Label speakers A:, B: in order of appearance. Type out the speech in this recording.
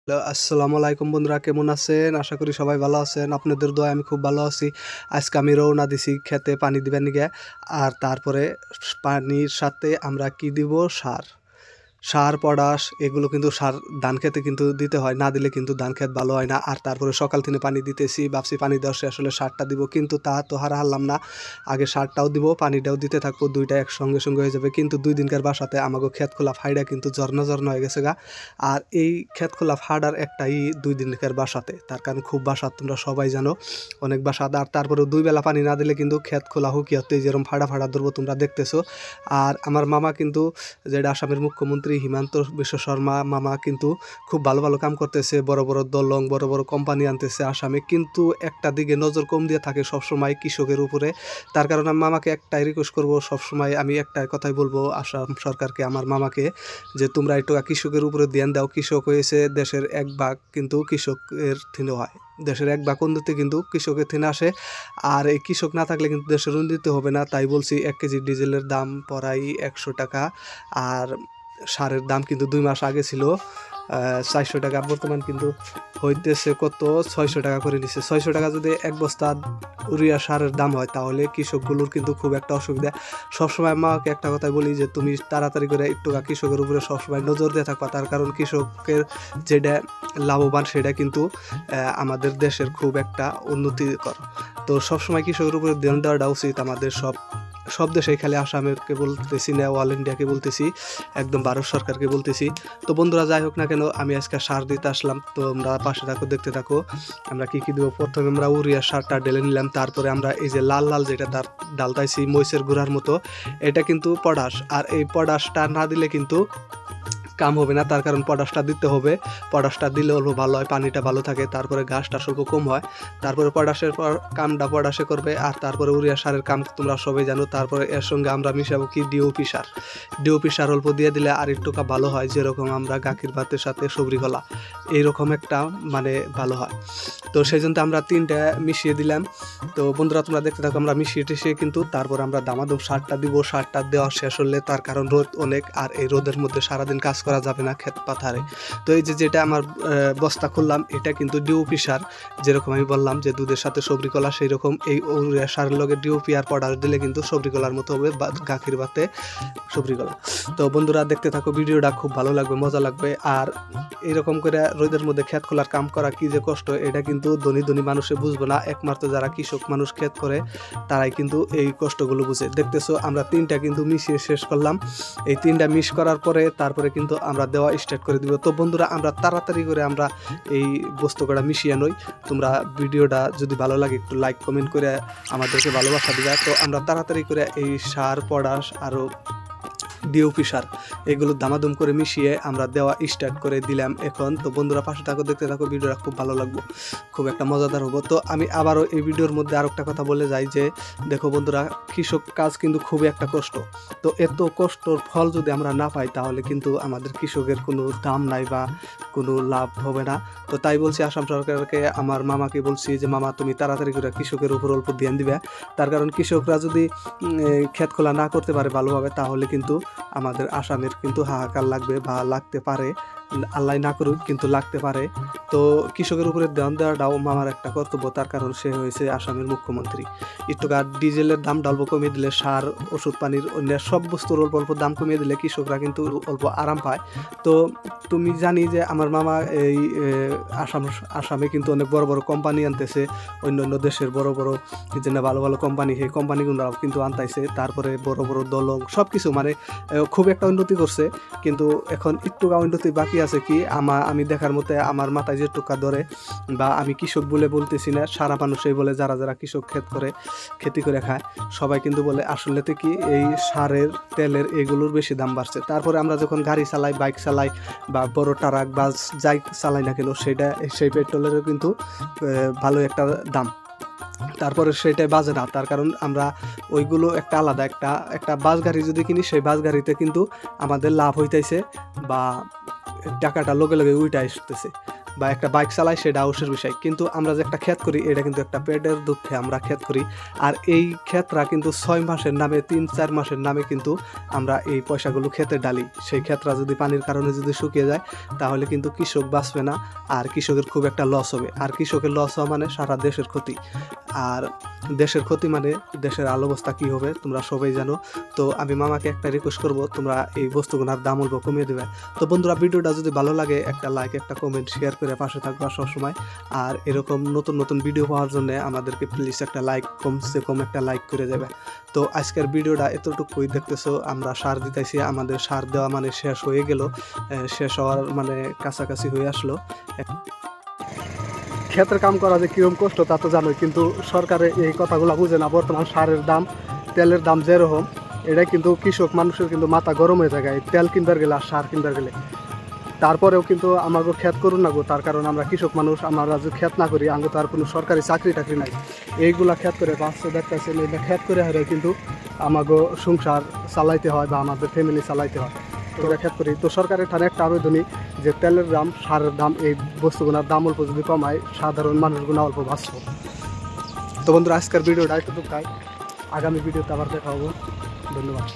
A: Hello, আসসালামু আলাইকুম বন্ধুরা, কেমন আছেন? আশা করি সবাই ভালো আছেন। আপনাদের দোয়ায় আমি খুব ভালো আছি। আজকে আমি রওনা দিছি খেতে পানি দিবার নিগে। আর তারপরে পানির সাথে আমরা কি দিব? সার। সার, পটাশ এগুলো কিন্তু ধান খেতে কিন্তু দিতে হয়। না দিলে কিন্তু ধান খেত ভালো হয় না। আর তারপরে সকাল থেকে পানি দিতেছি। ভাবছি পানি দেওয়ার শেষ হলে সারটা দিব। কিন্তু তা তো হারলাম না। আগে সারটাও দিব, পানিটাও দিতে থাকবো। ২ টা একসঙ্গে হয়ে যাবে। কিন্তু ২ দিনকার বাসাতে আমাগো ক্ষেত খোলা ফাইডা কিন্তু ঝরনা হয়ে গেছে গা। আর এই ক্ষেত খোলা ফাডার একটাই ২ দিনকার বাসাতে। তার কারণ খুব বাসাত তোমরা সবাই জানো। অনেক বাসাত। আর তারপরেও ২ বেলা পানি না দিলে কিন্তু ক্ষেত খোলা হুকিয়াতে যেরকম ফাডা ধরবো তোমরা দেখতেছো। আর আমার মামা কিন্তু যেটা আসামের মুখ্যমন্ত্রী হিমন্ত বিশ্ব শর্মা মামা কিন্তু খুব ভালো কাম করতেছে। বড় দলং, বড় কোম্পানি আনতেছে আসামে। কিন্তু একটা দিকে নজর কম দিয়ে থাকে সবসময় কৃষকের উপরে। তার কারণে আমি মামাকে একটাই রিকোয়েস্ট করবো, সবসময় আমি একটাই কথাই বলবো আসাম সরকারকে, আমার মামাকে, যে তোমরা একটু কৃষকের উপরে ধ্যান দাও। কৃষক হয়েছে দেশের ১ ভাগ, কিন্তু কৃষকের থিনে হয়। দেশের ১ ভাগ উন্নতি কিন্তু কৃষকের থিনে আসে। আর এই কৃষক না থাকলে কিন্তু দেশের উন্নতি হবে না। তাই বলছি ১ কেজি ডিজেলের দাম প্রায় ১০০ টাকা। আর সারের দাম কিন্তু ২ মাস আগে ছিল ৪০০ টাকা। বর্তমান কিন্তু হইতেছে কত? ৬০০ টাকা করে নিচ্ছে। ৬০০ টাকা যদি ১ বস্তা ইউরিয়া সারের দাম হয়, তাহলে কৃষকগুলোর কিন্তু খুব একটা অসুবিধা। সবসময় আমাকে একটা কথাই বলি যে তুমি তাড়াতাড়ি করে একটু কৃষকের উপরে সবসময় নজর দিয়ে থাকবা। তার কারণ কৃষকের যেটা লাভবান সেটা কিন্তু আমাদের দেশের খুব একটা উন্নতিকর। তো সবসময় কৃষকের উপরে ধ্যান দেওয়াটা উচিত আমাদের সব দেশেই, খালি আসামেরকে বলতেছি না, অল ইন্ডিয়াকে বলতেছি, একদম ভারত সরকারকে বলতেছি। তো বন্ধুরা, যাই হোক না কেন, আমি আজকে সার দিতে আসলাম। তো আমরা পাশে থাকো, দেখতে থাকো আমরা কি দেবো। প্রথমে আমরা ইউরিয়া সারটা ঢেলে নিলাম। তারপরে আমরা এই যে লাল যেটা ডালতাইছি মহিষের গুঁড়ার মতো, এটা কিন্তু পটাশ। আর এই পটাশটা না দিলে কিন্তু কাম হবে না। তার কারণ পটাশটা দিতে হবে। পটাশটা দিলে অল্প ভালো হয়, পানিটা ভালো থাকে, তারপরে ঘাসটা স্বল্প কম হয়। তারপরে পটাশের পর কামটা পটাশে করবে। আর তারপরে ইউরিয়া সারের কাম তোমরা সবাই জানো। তারপরে এর সঙ্গে আমরা মিশাবো কি? ডিওপি সার অল্প দিয়ে দিলে আর একটু ভালো হয়। যেরকম আমরা গাখির ভাতের সাথে সবরি গলা, এইরকম একটা মানে ভালো হয়। তো সেই জন্য আমরা ৩টা মিশিয়ে দিলাম। তো বন্ধুরা, তোমরা দেখতে থাকো, আমরা মিশিয়ে টিশিয়ে কিন্তু তারপর আমরা দামাদম সারটা দিব। সারটা দেওয়া শেষ হলে, তার কারণ রোদ অনেক, আর এই রোদের মধ্যে সারাদিন কাজ করা যাবে না ক্ষেত পাথারে। তো এই যেটা আমার বস্তা খুললাম, এটা কিন্তু ডিওপি সার। যেরকম আমি বললাম যে দুধের সাথে সবরি কলা, সেই রকম এই ইউরিয়া সারের লগে ডিওপি আর পটাশ দিলে কিন্তু সবরি কলার মতো হবে, গাখির ভাতে সবরি কলা। তো বন্ধুরা, দেখতে থাকো, ভিডিওটা খুব ভালো লাগবে, মজা লাগবে। আর এইরকম করে রোদের মধ্যে ক্ষেত খোলার কাম করা কি যে কষ্ট, এটা কিন্তু ধনী মানুষে বুঝবো না। একমাত্র যারা কৃষক মানুষ ক্ষেত করে, তারাই কিন্তু এই কষ্টগুলো বুঝে। দেখতেছো, আমরা 3টা কিন্তু মিশিয়ে শেষ করলাম। এই 3টা মিশ করার পরে তারপরে কিন্তু আমরা দেওয়া স্টার্ট করে দিব। তো বন্ধুরা, আমরা তাড়াতাড়ি করে আমরা এই বস্তুটা মিশিয়ে নই। তোমরা ভিডিওটা যদি ভালো লাগে একটু লাইক কমেন্ট করে আমাদেরকে ভালোবাসা দিবা। তো আমরা তাড়াতাড়ি করে এই সার, পটাশ আরও ডিওপি সার এগুলো দামাদম করে মিশিয়ে আমরা দেওয়া স্টার্ট করে দিলাম এখন। তো বন্ধুরা, পাশে থাকো, দেখতে থাকো, ভিডিওটা খুব ভালো লাগবে, খুব একটা মজাদার হবো। তো আমি আবারও এই ভিডিওর মধ্যে আরও একটা কথা বলে যাই যে দেখো বন্ধুরা, কৃষক কাজ কিন্তু খুবই একটা কষ্ট। তো এত কষ্টর ফল যদি আমরা না পাই, তাহলে কিন্তু আমাদের কৃষকের কোনো দাম নাই বা কোনো লাভ হবে না। তো তাই বলছি আসাম সরকারকে, আমার মামাকে বলছি যে মামা, তুমি তাড়াতাড়ি করে কৃষকের উপর অল্প ধ্যান দিবে। তার কারণ কৃষকরা যদি ক্ষেত খোলা না করতে পারে ভালোভাবে, তাহলে কিন্তু আমাদের আসামের কিন্তু হাহাকার লাগবে বা লাগতে পারে। আল্লাহ না করুক, কিন্তু লাগতে পারে। তো কৃষকের উপরে ধ্যান দেওয়াটাও মামার একটা কর্তব্য। তার কারণ সে হয়েছে আসামের মুখ্যমন্ত্রী। একটু ডিজেলের দাম অল্প কমিয়ে দিলে, সার, ওষুধ পানির অন্য সব বস্তুর অল্প দাম কমিয়ে দিলে কৃষকরা কিন্তু অল্প আরাম পায়। তো তুমি জানি যে আমার মামা এই আসামে কিন্তু অনেক বড় কোম্পানি আনতেছে। অন্য দেশের বড় যে ভালো কোম্পানি, সেই কোম্পানিগুলো কিন্তু আনতাইছে। তারপরে বড় দলং সব কিছু, মানে খুব একটা উন্নতি করছে। কিন্তু এখন একটু উন্নতি বাকি আছে। কি আমি দেখার মতে আমার মাথায় যে টুকা ধরে, বা আমি কৃষক বলে বলতেছি না, সারা মানুষই বলে, যারা কৃষক খেতি করে খায়, সবাই কিন্তু বলে আসলেতে কি এই সারের, তেলের এগুলোর বেশি দাম বাড়ছে। তারপরে আমরা যখন গাড়ি চালাই, বাইক চালাই, বা বড় ট্রাক বাস যাই চালাই না কেন, সেই পেট্রোলেরও কিন্তু ভালো একটা দাম। তারপরে সেটাই বাজে না। তার কারণ আমরা ওইগুলো একটা আলাদা একটা বাস গাড়ি যদি কিনি, সেই বাস গাড়িতে কিন্তু আমাদের লাভ হইতেছে বা টাকাটা লগে উইটা আসতেছে। বা একটা বাইক চালাই সেটা আউসের বিষয়, কিন্তু আমরা যে একটা ক্ষেত করি এটা কিন্তু একটা পেটের দুঃখে আমরা ক্ষেত করি। আর এই ক্ষেতরা কিন্তু 6 মাসের নামে 3-4 মাসের নামে কিন্তু আমরা এই পয়সাগুলো খেতে ডালি। সেই ক্ষেতরা যদি পানির কারণে যদি শুকিয়ে যায় তাহলে কিন্তু কৃষক বাঁচবে না, আর কৃষকের খুব একটা লস হবে। আর কৃষকের লস হওয়া মানে সারা দেশের ক্ষতি, আর দেশের ক্ষতি মানে দেশের আলো অবস্থা কী হবে তোমরা সবাই জানো। তো আমি মামাকে একটা রিকোয়েস্ট করবো, তোমরা এই বস্তুগুলোর দাম অল্প কমিয়ে দেবে। তো বন্ধুরা, ভিডিওটা যদি ভালো লাগে একটা লাইক, একটা কমেন্ট, শেয়ার করে পাশে থাকবা সবসময়। আর এরকম নতুন নতুন ভিডিও পাওয়ার জন্য আমাদেরকে প্লিজ একটা লাইক, কমসে কম একটা লাইক করে যাবে। তো আজকের ভিডিওটা এতটুকুই দেখতেছো, আমরা সার দিতেছি, আমাদের সার দেওয়া মানে শেষ হয়ে গেল, শেষ হওয়ার মানে কাছাকাছি হয়ে আসলো। ক্ষেতের কাম করা যে কীরকম কষ্ট তা তো জানোই, কিন্তু সরকারে এই কথাগুলো বুঝে না। বর্তমান সারের দাম, তেলের দাম যেরকম, এটা কিন্তু কৃষক মানুষের কিন্তু মাথা গরম হয়ে যায় এই তেল কিনবার গেলে আর সার কিনবার গেলে। তারপরেও কিন্তু আমাকে ক্ষেত করুন না গো, তার কারণ আমরা কৃষক মানুষ, আমরা যদি ক্ষেত না করি আমাকে তো আর কোনো সরকারি চাকরি টাকরি নাই। এইগুলা ক্ষেত করে বাঁচতে দেখতেছেন, এইটা ক্ষেত করে হারে কিন্তু আমাকে সংসার চালাইতে হয় বা আমাদের ফ্যামিলি চালাইতে হয়। তো ক্ষেত করি। তো সরকারের ঠানে একটা আবেদনই যে তেলের দাম, সারের দাম, এই বস্তুগুলোর দাম অল্প যদি কমায় সাধারণ মানুষগুলো অল্প বাঁচব। তো বন্ধুরা, আজকের ভিডিওটা একটু আগামী ভিডিওতে আবার দেখা হবো। ধন্যবাদ।